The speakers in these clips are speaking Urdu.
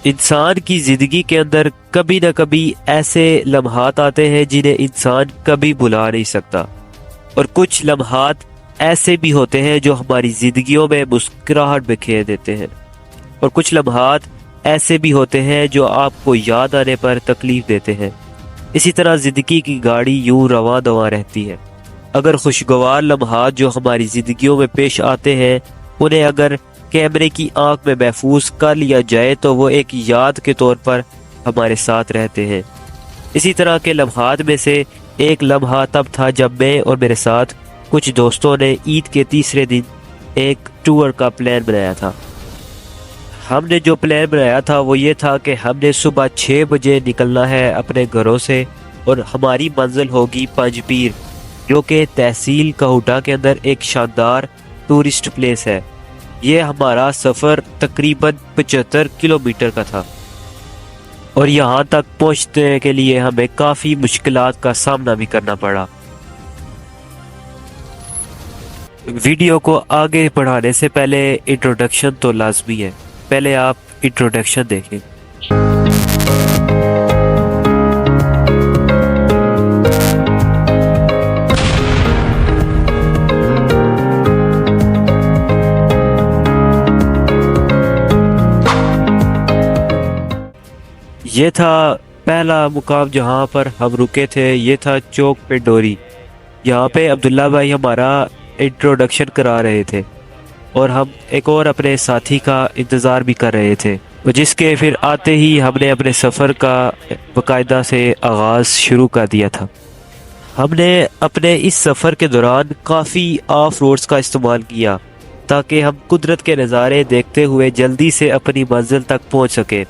انسان کی زندگی کے اندر کبھی نہ کبھی ایسے لمحات آتے ہیں جنہیں انسان کبھی بھلا نہیں سکتا، اور کچھ لمحات ایسے بھی ہوتے ہیں جو ہماری زندگیوں میں مسکراہٹ بکھیر دیتے ہیں، اور کچھ لمحات ایسے بھی ہوتے ہیں جو آپ کو یاد آنے پر تکلیف دیتے ہیں۔ اسی طرح زندگی کی گاڑی یوں رواں دواں رہتی ہے۔ اگر خوشگوار لمحات جو ہماری زندگیوں میں پیش آتے ہیں انہیں اگر کیمرے کی آنکھ میں محفوظ کر لیا جائے تو وہ ایک یاد کے طور پر ہمارے ساتھ رہتے ہیں۔ اسی طرح کے لمحات میں سے ایک لمحہ تب تھا جب میں اور میرے ساتھ کچھ دوستوں نے عید کے تیسرے دن ایک ٹور کا پلان بنایا تھا۔ ہم نے جو پلان بنایا تھا وہ یہ تھا کہ ہم نے صبح 6 بجے نکلنا ہے اپنے گھروں سے، اور ہماری منزل ہوگی پنج پیر، جو کہ تحصیل کہوٹہ کے اندر ایک شاندار ٹورسٹ پلیس ہے۔ یہ ہمارا سفر تقریباً 75 کلومیٹر کا تھا، اور یہاں تک پہنچنے کے لیے ہمیں کافی مشکلات کا سامنا بھی کرنا پڑا۔ ویڈیو کو آگے بڑھانے سے پہلے انٹروڈکشن تو لازمی ہے، پہلے آپ انٹروڈکشن دیکھیں۔ یہ تھا پہلا مقام جہاں پر ہم رکے تھے، یہ تھا چوک پہ ڈوری۔ یہاں پہ عبداللہ بھائی ہمارا انٹروڈکشن کرا رہے تھے، اور ہم ایک اور اپنے ساتھی کا انتظار بھی کر رہے تھے، جس کے پھر آتے ہی ہم نے اپنے سفر کا باقاعدہ سے آغاز شروع کر دیا تھا۔ ہم نے اپنے اس سفر کے دوران کافی آف روڈز کا استعمال کیا تاکہ ہم قدرت کے نظارے دیکھتے ہوئے جلدی سے اپنی منزل تک پہنچ سکیں۔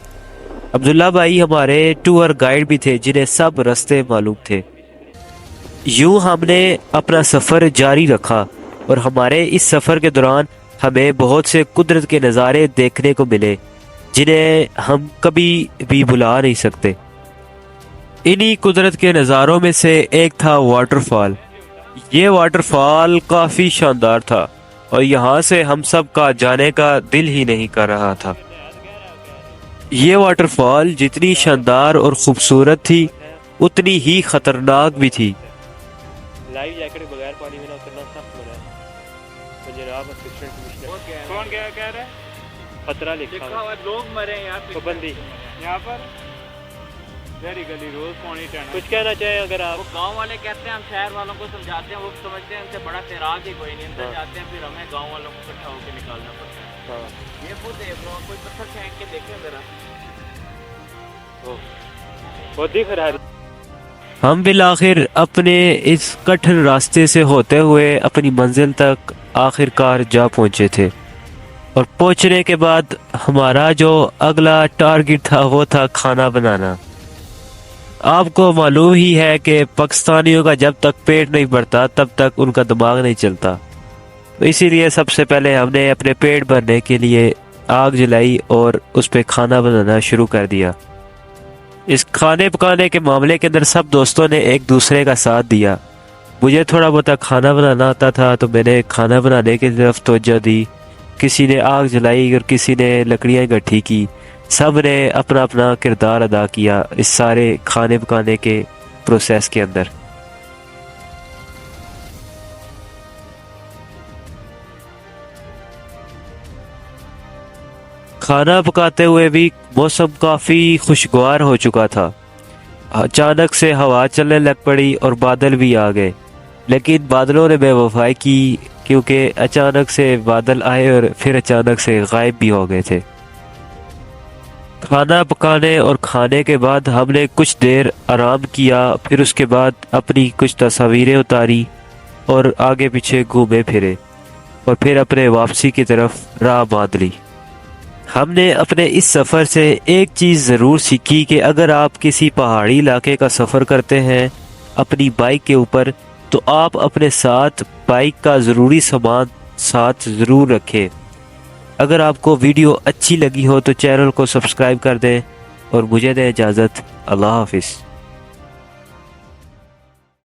عبداللہ بھائی ہمارے ٹور گائیڈ بھی تھے جنہیں سب راستے معلوم تھے۔ یوں ہم نے اپنا سفر جاری رکھا، اور ہمارے اس سفر کے دوران ہمیں بہت سے قدرت کے نظارے دیکھنے کو ملے جنہیں ہم کبھی بھی بھلا نہیں سکتے۔ انہی قدرت کے نظاروں میں سے ایک تھا واٹر فال۔ یہ واٹر فال کافی شاندار تھا، اور یہاں سے ہم سب کا جانے کا دل ہی نہیں کر رہا تھا۔ یہ واٹر فال جتنی شاندار اور خوبصورت تھی اتنی ہی خطرناک بھی تھی۔ لائیو جیکٹ بغیر پانی میں نہ اترنا سخت ہو رہا ہے۔ تو جناب اسسٹنٹ کمشنر کون کیا کہہ رہا ہے؟ خطرہ لکھا ہوا، لوگ مرے ہیں یار، پابندی یہاں پر گلی گلی روز پانی ٹہنا۔ کچھ کہنا چاہیں اگر آپ؟ وہ گاؤں والے کہتے ہیں، ہم شہر والوں کو سمجھاتے ہیں، وہ سمجھتے ہیں ان سے بڑا تیراک ہی کوئی نہیں، ان سے جاتے ہیں، پھر ہمیں گاؤں والوں کو اکٹھا ہو کے نکالنا پڑتا ہے۔ یہ خود دیکھ رہا ہوں، کوئی پتھر پھینک کے دیکھیں ذرا، وہ دکھ رہا ہے۔ ہم بالآخر اپنے اس کٹھن راستے سے ہوتے ہوئے اپنی منزل تک آخر کار جا پہنچے تھے، اور پہنچنے کے بعد ہمارا جو اگلا ٹارگٹ تھا وہ تھا کھانا بنانا۔ آپ کو معلوم ہی ہے کہ پاکستانیوں کا جب تک پیٹ نہیں بھرتا تب تک ان کا دماغ نہیں چلتا، تو اسی لیے سب سے پہلے ہم نے اپنے پیٹ بھرنے کے لیے آگ جلائی اور اس پہ کھانا بنانا شروع کر دیا۔ اس کھانے پکانے کے معاملے کے اندر سب دوستوں نے ایک دوسرے کا ساتھ دیا۔ مجھے تھوڑا بہت کھانا بنانا آتا تھا تو میں نے کھانا بنانے کی طرف توجہ دی، کسی نے آگ جلائی اور کسی نے لکڑیاں اکٹھی کی، سب نے اپنا اپنا کردار ادا کیا اس سارے کھانے پکانے کے پروسیس کے اندر۔ کھانا پکاتے ہوئے بھی موسم کافی خوشگوار ہو چکا تھا۔ اچانک سے ہوا چلنے لگ پڑی اور بادل بھی آ گئے، لیکن بادلوں نے بے وفائی کی، کیونکہ اچانک سے بادل آئے اور پھر اچانک سے غائب بھی ہو گئے تھے۔ کھانا پکانے اور کھانے کے بعد ہم نے کچھ دیر آرام کیا، پھر اس کے بعد اپنی کچھ تصاویریں اتاری اور آگے پیچھے گھومے پھرے، اور پھر اپنے واپسی کی طرف راہ باندھ لی۔ ہم نے اپنے اس سفر سے ایک چیز ضرور سیکھی کہ اگر آپ کسی پہاڑی علاقے کا سفر کرتے ہیں اپنی بائک کے اوپر، تو آپ اپنے ساتھ بائک کا ضروری سامان ساتھ ضرور رکھیں۔ اگر آپ کو ویڈیو اچھی لگی ہو تو چینل کو سبسکرائب کر دیں، اور مجھے دیں اجازت۔ اللہ حافظ۔